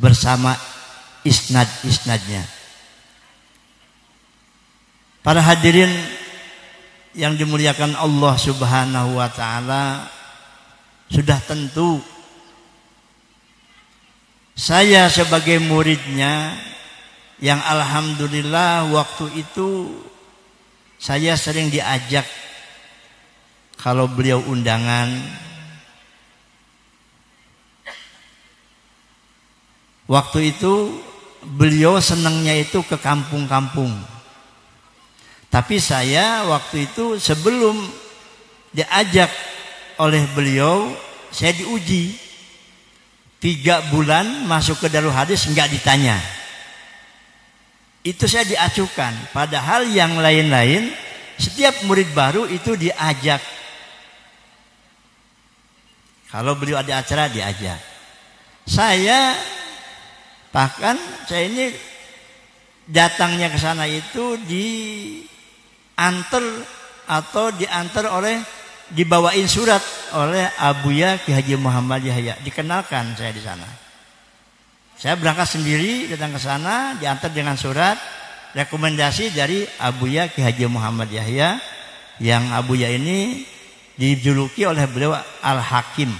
bersama isnad-isnadnya. Para hadirin yang dimuliakan Allah Subhanahu wa taala, sudah tentu saya sebagai muridnya yang alhamdulillah waktu itu saya sering diajak kalau beliau undangan. Waktu itu beliau senangnya itu ke kampung-kampung. Tapi saya waktu itu sebelum diajak oleh beliau, saya diuji. 3 bulan masuk ke Darul Hadis enggak ditanya. Itu saya diacukan. Padahal yang lain-lain, setiap murid baru itu diajak. Kalau beliau ada acara diajak. Bahkan saya ini datangnya ke sana itu dibawain surat oleh Abuya Ki Haji Muhammad Yahya, dikenalkan saya di sana. Saya berangkat sendiri datang ke sana, diantar dengan surat rekomendasi dari Abuya Ki Haji Muhammad Yahya, yang Abuya ini dijuluki oleh beliau Al-Hakim,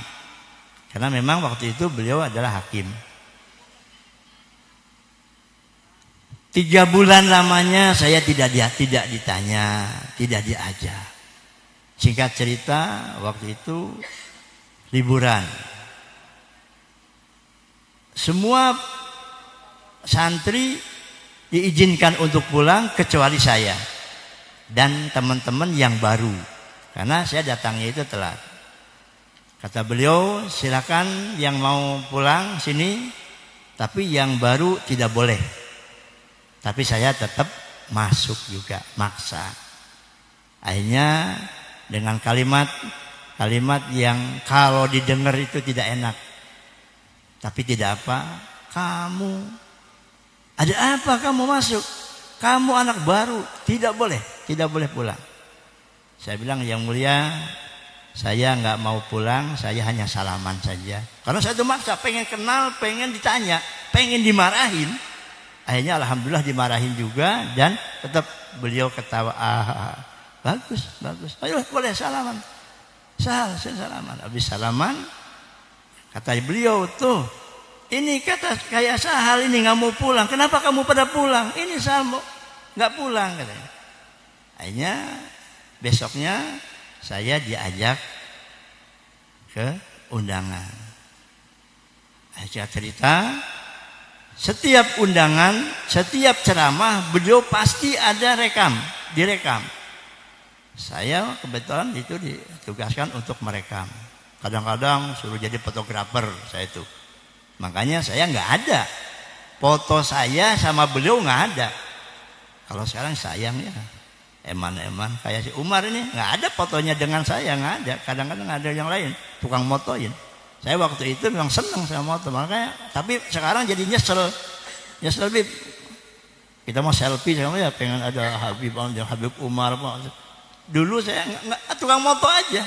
karena memang waktu itu beliau adalah hakim. 3 bulan lamanya saya tidak ditanya, tidak diajak. Singkat cerita, waktu itu liburan. Semua santri diizinkan untuk pulang kecuali saya dan teman-teman yang baru, karena saya datangnya itu telat. Kata beliau, silakan yang mau pulang sini, tapi yang baru tidak boleh. Tapi saya tetap masuk juga, maksa. Akhirnya dengan kalimat yang kalau didengar itu tidak enak. Tapi tidak apa, kamu ada apa kamu masuk? Kamu anak baru, tidak boleh pulang. Saya bilang, yang mulia, saya nggak mau pulang, saya hanya salaman saja. Karena saya itu maksa, pengen kenal, pengen ditanya, pengen dimarahin. Akhirnya alhamdulillah dimarahin juga, dan tetap beliau ketawa. Bagus. Ayo boleh salaman. Salaman. Habis salaman, kata beliau tuh, ini kata kayak Sahal ini nggak mau pulang. Kenapa kamu pada pulang? Ini Sahal nggak pulang katanya. Akhirnya besoknya saya diajak ke undangan. Saya cerita. Setiap undangan, setiap ceramah, beliau pasti ada direkam. Saya kebetulan itu ditugaskan untuk merekam. Kadang-kadang suruh jadi fotografer saya itu. Makanya saya nggak ada. Foto saya sama beliau nggak ada. Kalau sekarang sayang ya. Eman kayak si Umar ini nggak ada fotonya dengan saya, nggak ada. Kadang-kadang ada yang lain, tukang motoin. Saya waktu itu memang senang sama motor, makanya. Tapi sekarang jadi nyesel Bib. Kita mau selfie sama ya, pengen ada Habib Umar. Dulu saya nggak tukang moto aja,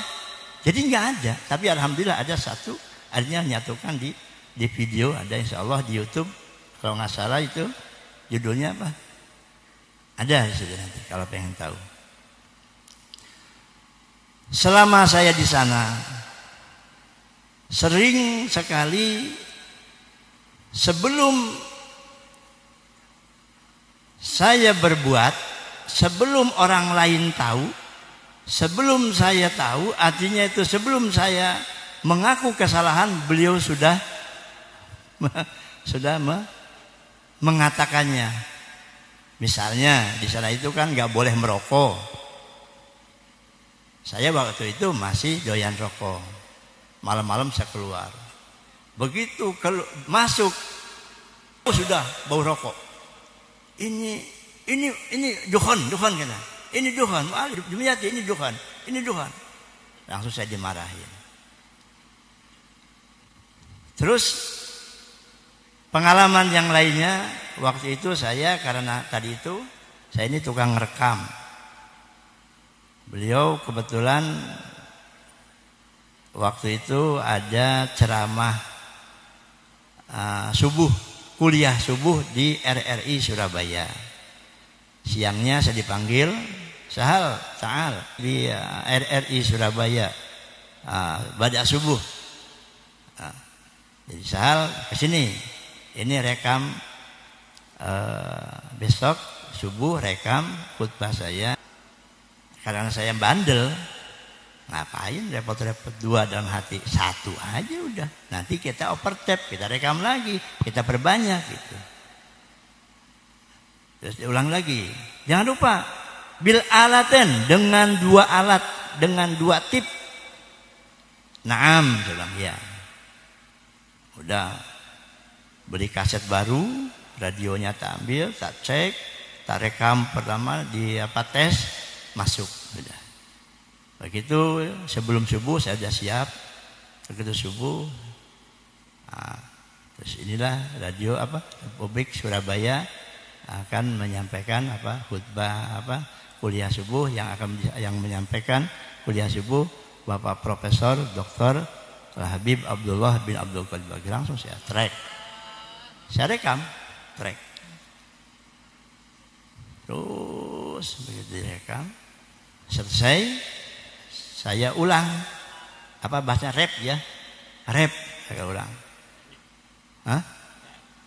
jadi nggak ada. Tapi alhamdulillah ada satu, artinya nyatukan di video, ada insya Allah di YouTube. Kalau nggak salah itu judulnya apa? Ada di situ nanti kalau pengen tahu. Selama saya di sana, sering sekali sebelum saya berbuat, sebelum orang lain tahu, sebelum saya tahu, artinya itu sebelum saya mengaku kesalahan, beliau sudah mengatakannya. Misalnya di sana itu kan nggak boleh merokok. Saya waktu itu masih doyan rokok. Malam-malam saya keluar. Begitu masuk, sudah bau rokok. Ini duhan kena. Ini duhan, ini duhan. Langsung saya dimarahin. Terus pengalaman yang lainnya, waktu itu saya karena tadi itu saya ini tukang rekam. Beliau kebetulan waktu itu ada ceramah subuh, kuliah subuh di RRI Surabaya. Siangnya saya dipanggil, Sahal, Ta'al di RRI Surabaya, bada subuh. Jadi Sahal kesini, ini rekam besok subuh rekam khutbah saya. Karena saya bandel, ngapain repot-repot dua dalam hati, satu aja udah. Nanti kita overtap, kita rekam lagi, kita perbanyak gitu. Terus diulang lagi. Jangan lupa bil alaten, dengan dua alat, dengan dua tip. Naam, bilang ya. Udah beli kaset baru, radionya tak ambil, tak cek, tak rekam pertama di tes, masuk sudah. Begitu sebelum subuh saya sudah siap. Begitu subuh, terus inilah radio Republik Surabaya akan menyampaikan khutbah kuliah subuh, yang menyampaikan kuliah subuh Bapak Profesor Dr. Habib Abdullah bin Abdul Qadir Bagir. Langsung saya track, saya rekam track, terus begitu direkam selesai saya ulang bahasa rap ya, rap saya ulang.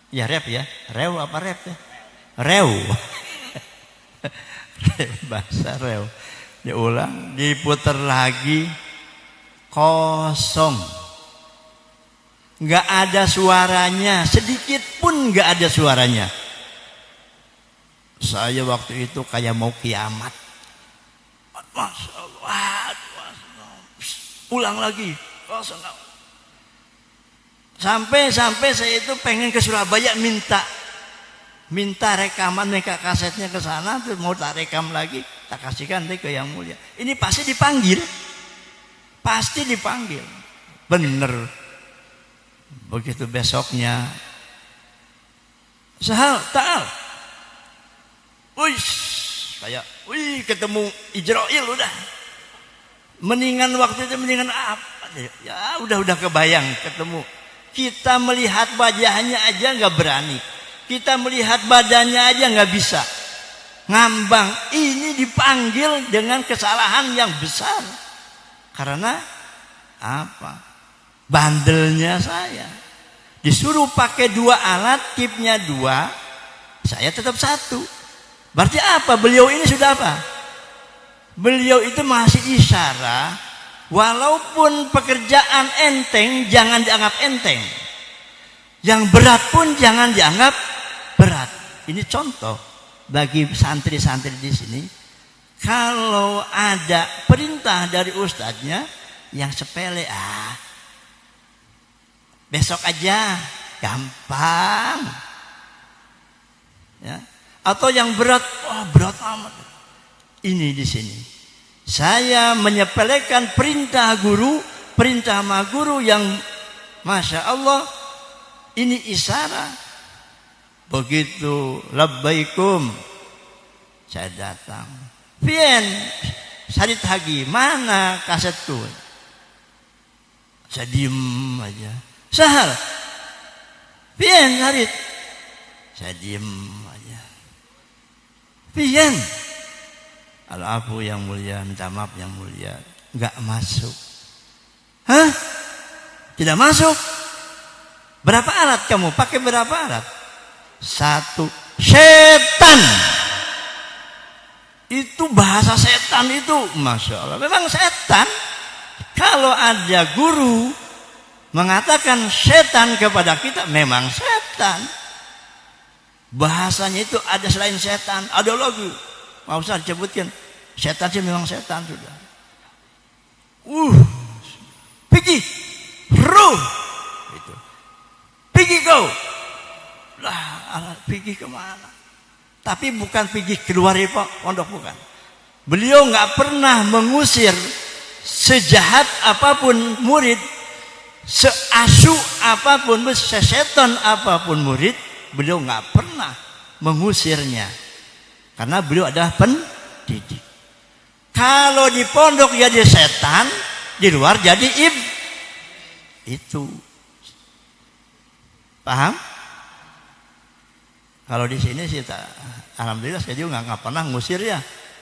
Ya rap ya, rew apa rap ya? Rew. Bahasa rew. Diulang, diputar lagi, kosong. Enggak ada suaranya, sedikit pun enggak ada suaranya. Saya waktu itu kayak mau kiamat. Masya Allah. Ulang lagi, kosong. Sampai saya itu pengen ke Surabaya minta rekaman, mereka kasetnya ke sana, terus mau tak rekam lagi, tak kasihkan ke yang mulia. Ini pasti dipanggil, bener. Begitu besoknya, Sahal, Ta'al, ketemu Ijrail udah. Mendingan waktu itu apa? Ya udah kebayang ketemu. Kita melihat wajahnya aja nggak berani. Kita melihat badannya aja nggak bisa. Ngambang. Ini dipanggil dengan kesalahan yang besar. Karena apa? Bandelnya saya. Disuruh pakai dua alat, tipnya dua, saya tetap satu. Berarti apa? Beliau ini sudah apa? Beliau itu masih isyarat. Walaupun pekerjaan enteng, jangan dianggap enteng. Yang berat pun jangan dianggap berat. Ini contoh bagi santri-santri di sini. Kalau ada perintah dari ustadznya yang sepele, besok aja, gampang. Ya. Atau yang berat, berat amat. Ini di sini. Saya menyepelekan perintah guru, perintah ma guru yang Masya Allah, ini isyarat. Begitu labbaikum, saya datang. Pian, Sarit Hagi, mana kasetku? Saya diem aja. Sahal, pian Sarit? Saya diem aja. Pian, Al-Afu yang mulia, minta maaf yang mulia, enggak masuk. Hah? Tidak masuk? Berapa alat kamu? Pakai berapa alat? Satu. Setan. Itu bahasa setan itu, Masya Allah. Memang setan. Kalau ada guru mengatakan setan kepada kita, memang setan. Bahasanya itu ada selain setan, ada lagi. Mau usah disebutkan. Setan sih memang setan sudah. Pergi. Ruh. Itu. Pergi kau. Lah, pergi kemana? Tapi bukan pergi keluar pondok, bukan. Beliau nggak pernah mengusir sejahat apapun murid, seasu apapun, sesetan apapun murid, beliau nggak pernah mengusirnya. Karena beliau adalah pendidik. Kalau di pondok jadi setan, di luar jadi itu. Paham? Kalau di sini sih alhamdulillah saya juga nggak pernah ngusir ya.